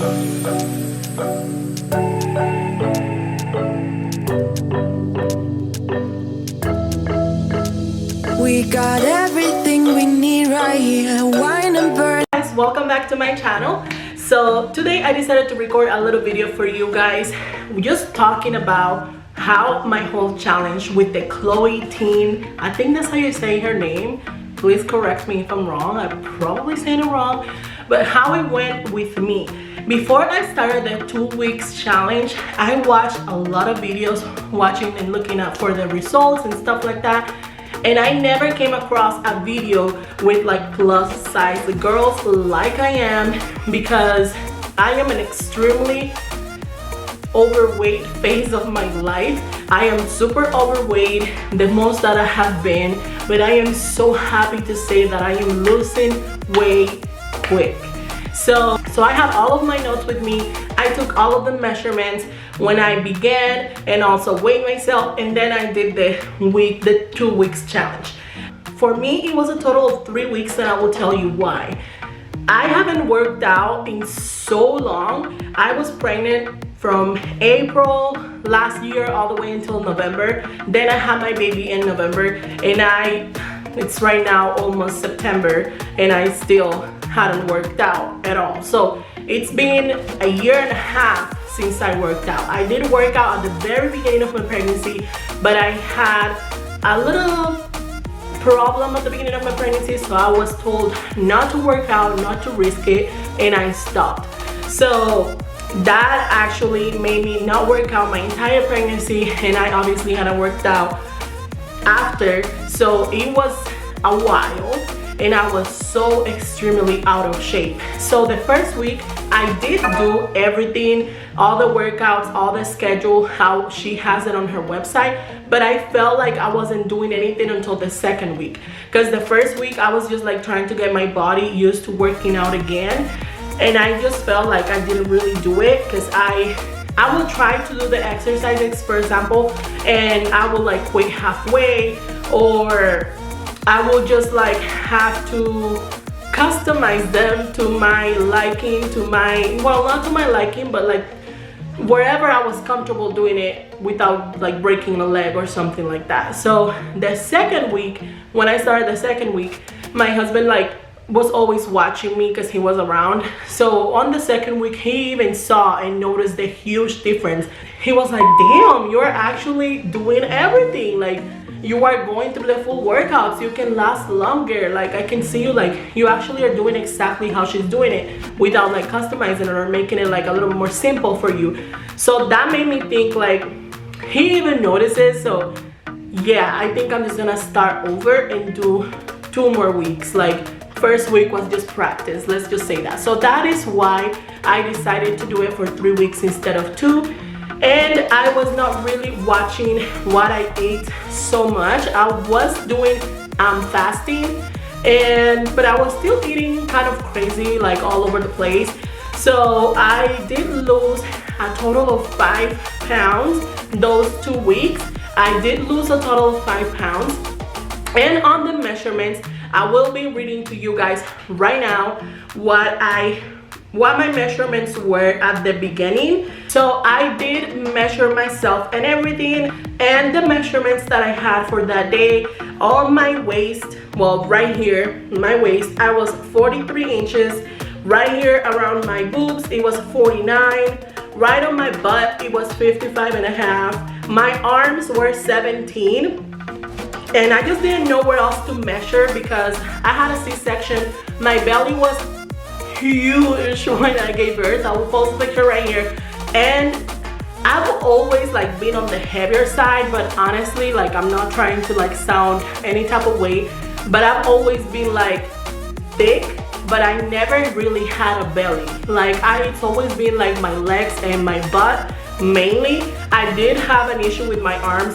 We got everything we need right here. Wine and burn. Guys, welcome back to my channel. So today I decided to record a little video for you guys, just talking about how my whole challenge with the TING, I think that's how you say her name, please correct me if I'm wrong, I'm probably saying it wrong, but how it went with me. Before I started the 2 weeks challenge, I watched a lot of videos, watching and looking up for the results and stuff like that, and I never came across a video with like plus size girls like I am, because I am an extremely overweight phase of my life. I am super overweight, the most that I have been, but I am so happy to say that I am losing weight quick. So I have all of my notes with me. I took all of the measurements when I began and also weighed myself, and then I did the 2 weeks challenge. For me, it was a total of 3 weeks, and I will tell you why. I haven't worked out in so long. I was pregnant from April last year all the way until November. Then I had my baby in November, and it's right now almost September, and I still hadn't worked out at all. So it's been a year and a half since I worked out. I did work out at the very beginning of my pregnancy, but I had a little problem at the beginning of my pregnancy, so I was told not to work out, not to risk it, and I stopped. So that actually made me not work out my entire pregnancy, and I obviously hadn't worked out after, so it was a while, and I was so extremely out of shape. So the first week I did do everything, all the workouts, all the schedule, how she has it on her website, but I felt like I wasn't doing anything until the second week, because the first week I was just like trying to get my body used to working out again, and I just felt like I didn't really do it, because I will try to do the exercises, for example, and I will like quit halfway, or I will just like have to customize them to my liking, well, not to my liking, but like wherever I was comfortable doing it without like breaking a leg or something like that. So the second week, when I started the second week, my husband like was always watching me because he was around. So on the second week, he even saw and noticed the huge difference. He was like, damn, you're actually doing everything. Like, you are going through the full workouts, you can last longer. Like, I can see you, like, you actually are doing exactly how she's doing it without like customizing it or making it like a little more simple for you. So that made me think like he even notices. So yeah, I think I'm just gonna start over and do 2 more weeks. Like, first week was just practice, let's just say that. So that is why I decided to do it for 3 weeks instead of 2. And I was not really watching what I ate so much. I was doing fasting, but I was still eating kind of crazy, like all over the place. So I did lose a total of 5 pounds those 2 weeks. I did lose a total of 5 pounds. And on the measurements, I will be reading to you guys right now what my measurements were at the beginning. So I did measure myself and everything, and the measurements that I had for that day on my waist, well, right here, my waist, I was 43 inches. Right here around my boobs, it was 49. Right on my butt, it was 55 and a half. My arms were 17. And I just didn't know where else to measure because I had a C-section. My belly was huge when I gave birth. I will post a picture right here. And I've always like been on the heavier side, but honestly, like, I'm not trying to like sound any type of way, but I've always been like thick, but I never really had a belly. Like, it's always been like my legs and my butt mainly. I did have an issue with my arms.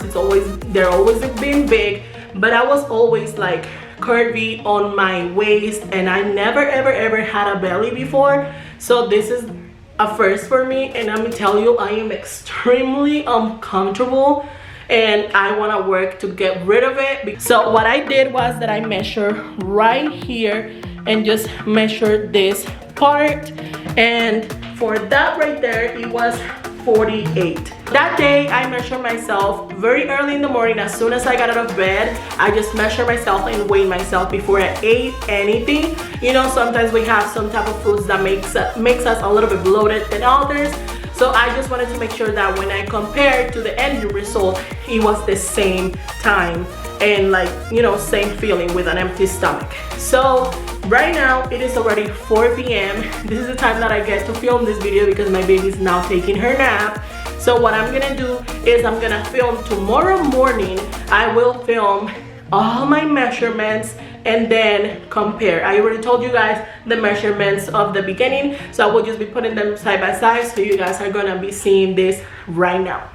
They're always been big, but I was always like curvy on my waist, and I never ever had a belly before. So this is a first for me, and let me tell you, I am extremely uncomfortable, and I want to work to get rid of it. So what I did was that I measured right here and just measured this part, and for that right there, it was 48. That day I measured myself very early in the morning. As soon as I got out of bed, I just measured myself and weighed myself before I ate anything. You know, sometimes we have some type of foods that makes us a little bit bloated than others. So I just wanted to make sure that when I compared to the end result, it was the same time and, like, you know, same feeling with an empty stomach. So right now it is already 4 p.m. This is the time that I get to film this video because my baby is now taking her nap. So what I'm gonna do is I'm gonna film tomorrow morning. I will film all my measurements and then compare. I already told you guys the measurements of the beginning, so I will just be putting them side by side, so you guys are gonna be seeing this right now.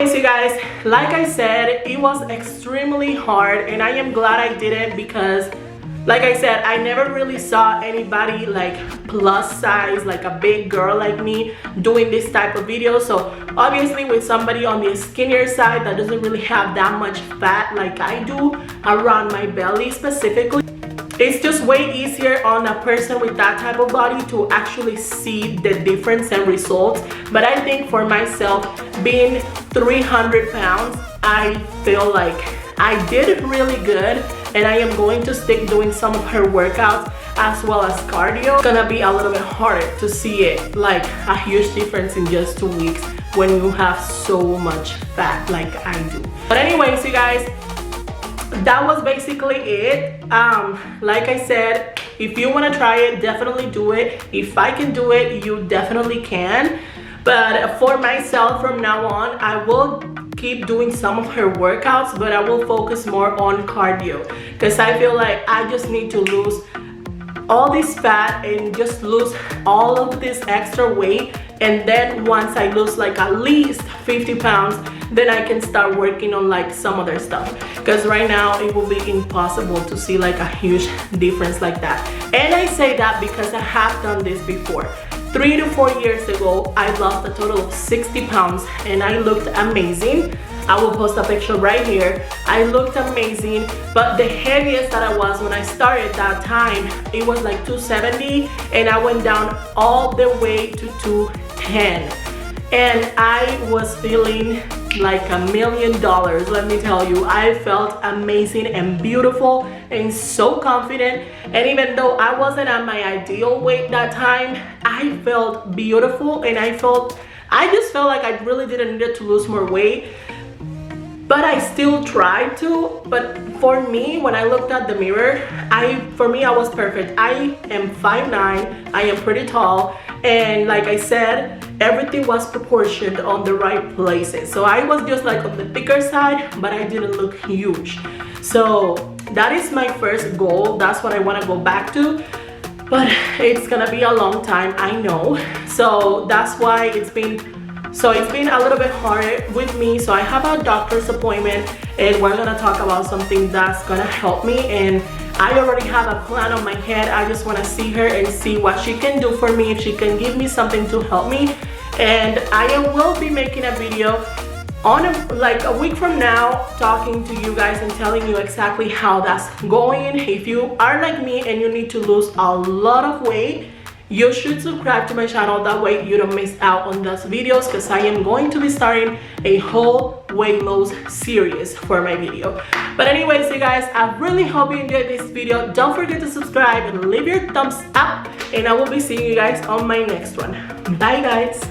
So you guys, like I said, it was extremely hard, and I am glad I did it because, like I said, I never really saw anybody like plus size, like a big girl like me, doing this type of video. So obviously with somebody on the skinnier side that doesn't really have that much fat like I do around my belly specifically, it's just way easier on a person with that type of body to actually see the difference and results. But I think for myself, being 300 pounds, I feel like I did really good, and I am going to stick doing some of her workouts as well as cardio. It's gonna be a little bit harder to see it like a huge difference in just 2 weeks when you have so much fat like I do. But anyways, you guys, that was basically it. Like I said, if you want to try it, definitely do it. If I can do it, you definitely can. But for myself, from now on, I will keep doing some of her workouts, but I will focus more on cardio because I feel like I just need to lose all this fat and just lose all of this extra weight. And then once I lose like at least 50 pounds, then I can start working on like some other stuff, because right now it will be impossible to see like a huge difference like that. And I say that because I have done this before. 3 to 4 years ago, I lost a total of 60 pounds and I looked amazing. I will post a picture right here. I looked amazing, but the heaviest that I was when I started that time, it was like 270, and I went down all the way to 210. And I was feeling like $1 million, let me tell you. I felt amazing and beautiful and so confident. And even though I wasn't at my ideal weight that time, I felt beautiful, and I just felt like I really didn't need to lose more weight. But I still tried to. But for me, when I looked at the mirror, for me, I was perfect. I am 5'9", I am pretty tall, and like I said, everything was proportioned on the right places. So I was just like on the thicker side, but I didn't look huge. So that is my first goal. That's what I want to go back to. But it's gonna be a long time, I know. So that's why it's been a little bit hard with me. So I have a doctor's appointment, and we're gonna talk about something that's gonna help me. And I already have a plan on my head. I just want to see her and see what she can do for me, if she can give me something to help me. And I will be making a video on like a week from now, talking to you guys and telling you exactly how that's going. If you are like me and you need to lose a lot of weight, you should subscribe to my channel. That way you don't miss out on those videos, because I am going to be starting a whole weight loss series for my video. But anyways, you guys, I really hope you enjoyed this video. Don't forget to subscribe and leave your thumbs up, and I will be seeing you guys on my next one. Bye guys.